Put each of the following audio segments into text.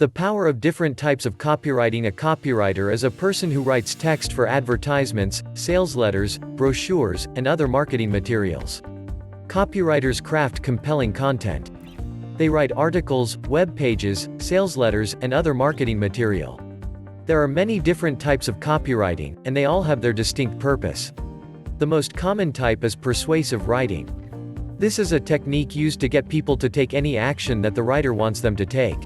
The power of different types of copywriting. A copywriter is a person who writes text for advertisements, sales letters, brochures, and other marketing materials. Copywriters craft compelling content. They write articles, web pages, sales letters, and other marketing material. There are many different types of copywriting, and they all have their distinct purpose. The most common type is persuasive writing. This is a technique used to get people to take any action that the writer wants them to take.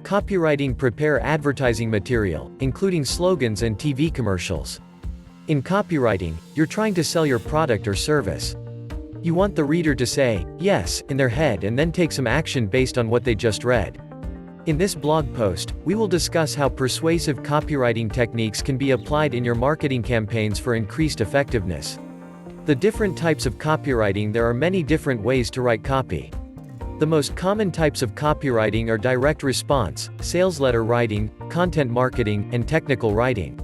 Copywriting prepare advertising material, including slogans and TV commercials. In copywriting, you're trying to sell your product or service. You want the reader to say, yes, in their head and then take some action based on what they just read. In this blog post, we will discuss how persuasive copywriting techniques can be applied in your marketing campaigns for increased effectiveness. The different types of copywriting. There are many different ways to write copy. The most common types of copywriting are direct response, sales letter writing, content marketing, and technical writing.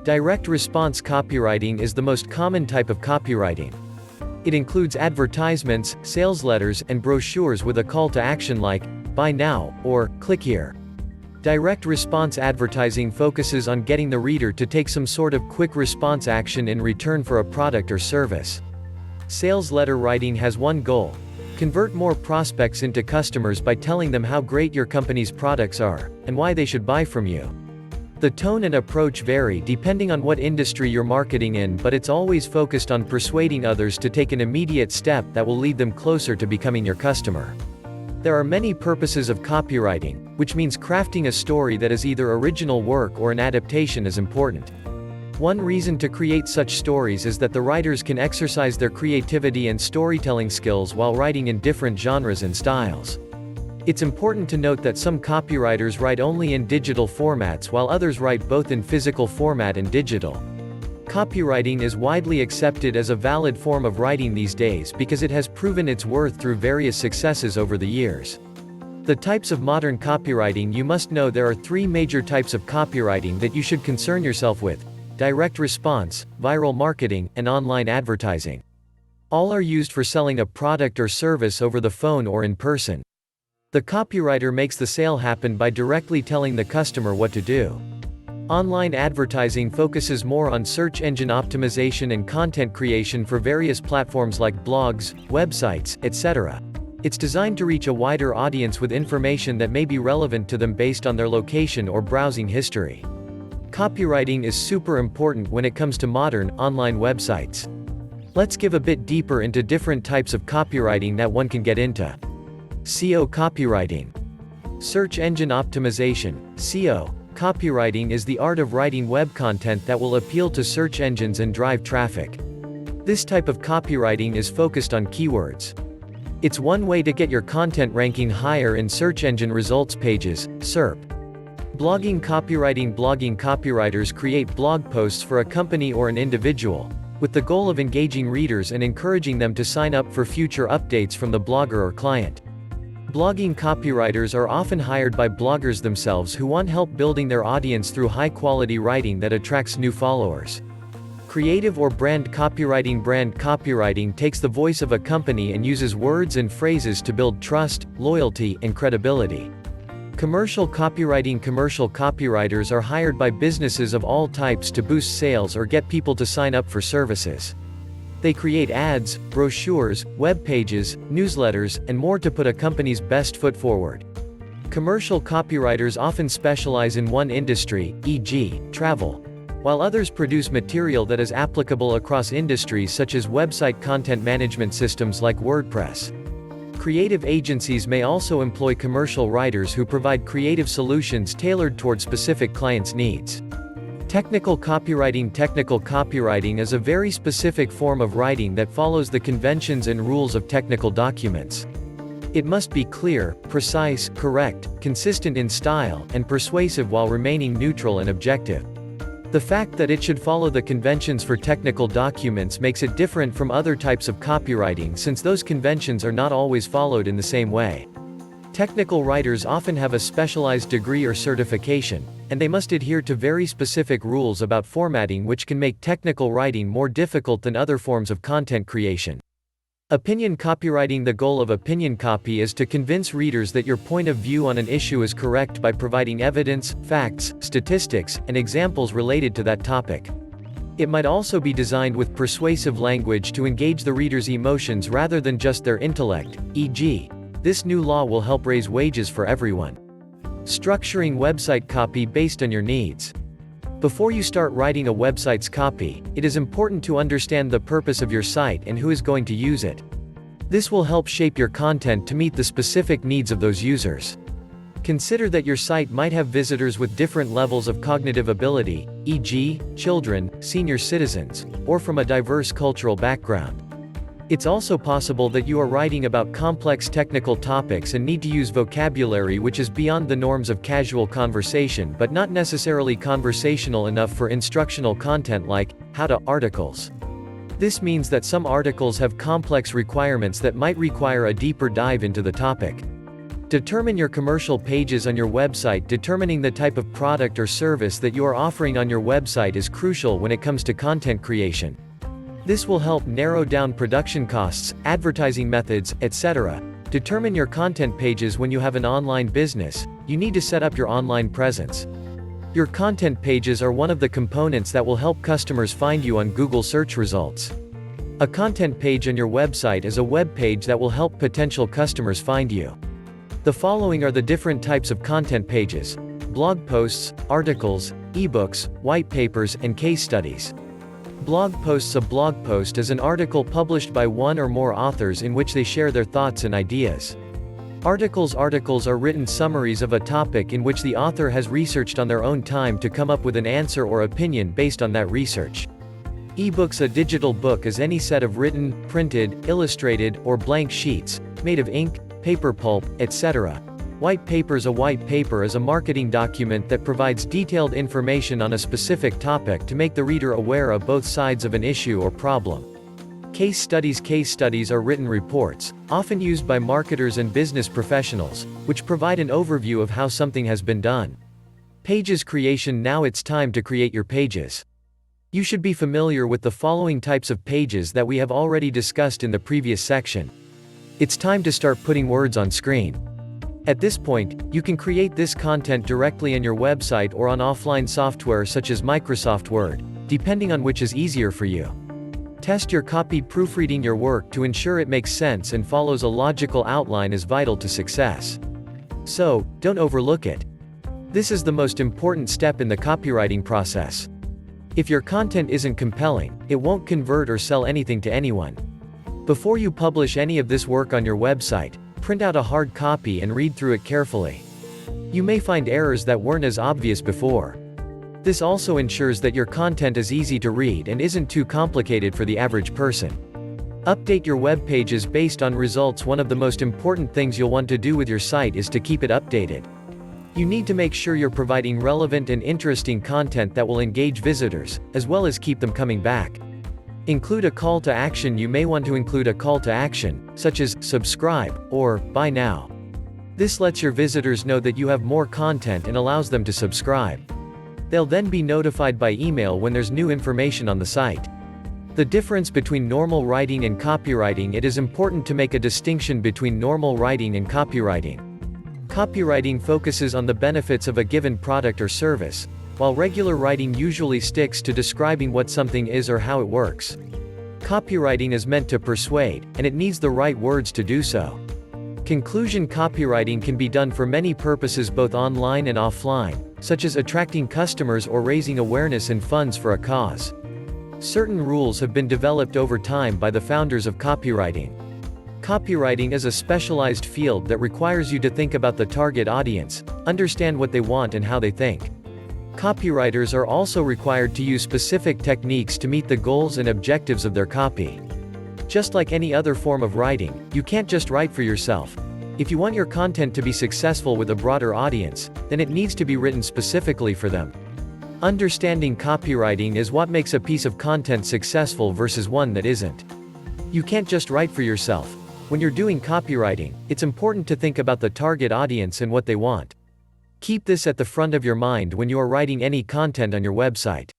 Direct response copywriting is the most common type of copywriting. It includes advertisements, sales letters, and brochures with a call to action like, buy now, or, click here. Direct response advertising focuses on getting the reader to take some sort of quick response action in return for a product or service. Sales letter writing has one goal: convert more prospects into customers by telling them how great your company's products are, and why they should buy from you. The tone and approach vary depending on what industry you're marketing in, but it's always focused on persuading others to take an immediate step that will lead them closer to becoming your customer. There are many purposes of copywriting, which means crafting a story that is either original work or an adaptation is important. One reason to create such stories is that the writers can exercise their creativity and storytelling skills while writing in different genres and styles. It's important to note that some copywriters write only in digital formats while others write both in physical format and digital. Copywriting is widely accepted as a valid form of writing these days because it has proven its worth through various successes over the years. The types of modern copywriting. You must know there are three major types of copywriting that you should concern yourself with: direct response, viral marketing, and online advertising. All are used for selling a product or service over the phone or in person. The copywriter makes the sale happen by directly telling the customer what to do. Online advertising focuses more on search engine optimization and content creation for various platforms like blogs, websites, etc. It's designed to reach a wider audience with information that may be relevant to them based on their location or browsing history. Copywriting is super important when it comes to modern, online websites. Let's give a bit deeper into different types of copywriting that one can get into. SEO copywriting. Search engine optimization, SEO. Copywriting is the art of writing web content that will appeal to search engines and drive traffic. This type of copywriting is focused on keywords. It's one way to get your content ranking higher in search engine results pages, SERP. Blogging copywriting. Blogging copywriters create blog posts for a company or an individual, with the goal of engaging readers and encouraging them to sign up for future updates from the blogger or client. Blogging copywriters are often hired by bloggers themselves who want help building their audience through high-quality writing that attracts new followers. Creative or brand copywriting. Brand copywriting takes the voice of a company and uses words and phrases to build trust, loyalty, and credibility. Commercial copywriting. Commercial copywriters are hired by businesses of all types to boost sales or get people to sign up for services. They create ads, brochures, web pages, newsletters, and more to put a company's best foot forward. Commercial copywriters often specialize in one industry, e.g., travel, while others produce material that is applicable across industries such as website content management systems like WordPress. Creative agencies may also employ commercial writers who provide creative solutions tailored toward specific clients' needs. Technical copywriting. Technical copywriting is a very specific form of writing that follows the conventions and rules of technical documents. It must be clear, precise, correct, consistent in style, and persuasive while remaining neutral and objective. The fact that it should follow the conventions for technical documents makes it different from other types of copywriting, since those conventions are not always followed in the same way. Technical writers often have a specialized degree or certification, and they must adhere to very specific rules about formatting, which can make technical writing more difficult than other forms of content creation. Opinion copywriting. The goal of opinion copy is to convince readers that your point of view on an issue is correct by providing evidence, facts, statistics, and examples related to that topic. It might also be designed with persuasive language to engage the reader's emotions rather than just their intellect, e.g., this new law will help raise wages for everyone. Structuring website copy based on your needs. Before you start writing a website's copy, it is important to understand the purpose of your site and who is going to use it. This will help shape your content to meet the specific needs of those users. Consider that your site might have visitors with different levels of cognitive ability, e.g., children, senior citizens, or from a diverse cultural background. It's also possible that you are writing about complex technical topics and need to use vocabulary which is beyond the norms of casual conversation but not necessarily conversational enough for instructional content like how-to articles. This means that some articles have complex requirements that might require a deeper dive into the topic. Determine your commercial pages on your website. Determining the type of product or service that you are offering on your website is crucial when it comes to content creation. This will help narrow down production costs, advertising methods, etc. Determine your content pages. When you have an online business, you need to set up your online presence. Your content pages are one of the components that will help customers find you on Google search results. A content page on your website is a web page that will help potential customers find you. The following are the different types of content pages: blog posts, articles, ebooks, white papers, and case studies. Blog posts. A blog post is an article published by one or more authors in which they share their thoughts and ideas. Articles are written summaries of a topic in which the author has researched on their own time to come up with an answer or opinion based on that research. Ebooks. A digital book is any set of written, printed, illustrated, or blank sheets, made of ink, paper pulp, etc. White papers. A white paper is a marketing document that provides detailed information on a specific topic to make the reader aware of both sides of an issue or problem. Case studies. Case studies are written reports, often used by marketers and business professionals, which provide an overview of how something has been done. Pages creation. Now it's time to create your pages. You should be familiar with the following types of pages that we have already discussed in the previous section. It's time to start putting words on screen. At this point, you can create this content directly on your website or on offline software such as Microsoft Word, depending on which is easier for you. Test your copy. Proofreading your work to ensure it makes sense and follows a logical outline is vital to success. So, don't overlook it. This is the most important step in the copywriting process. If your content isn't compelling, it won't convert or sell anything to anyone. Before you publish any of this work on your website, print out a hard copy and read through it carefully. You may find errors that weren't as obvious before. This also ensures that your content is easy to read and isn't too complicated for the average person. Update your web pages based on results. One of the most important things you'll want to do with your site is to keep it updated. You need to make sure you're providing relevant and interesting content that will engage visitors, as well as keep them coming back. Include a call to action. You may want to include a call to action, such as subscribe or buy now. This lets your visitors know that you have more content and allows them to subscribe. They'll then be notified by email when there's new information on the site. The difference between normal writing and copywriting. It is important to make a distinction between normal writing and copywriting. Copywriting focuses on the benefits of a given product or service, while regular writing usually sticks to describing what something is or how it works. Copywriting is meant to persuade, and it needs the right words to do so. Conclusion. Copywriting can be done for many purposes both online and offline, such as attracting customers or raising awareness and funds for a cause. Certain rules have been developed over time by the founders of copywriting. Copywriting is a specialized field that requires you to think about the target audience, understand what they want and how they think. Copywriters are also required to use specific techniques to meet the goals and objectives of their copy. Just like any other form of writing, you can't just write for yourself. If you want your content to be successful with a broader audience, then it needs to be written specifically for them. Understanding copywriting is what makes a piece of content successful versus one that isn't. You can't just write for yourself. When you're doing copywriting, it's important to think about the target audience and what they want. Keep this at the front of your mind when you are writing any content on your website.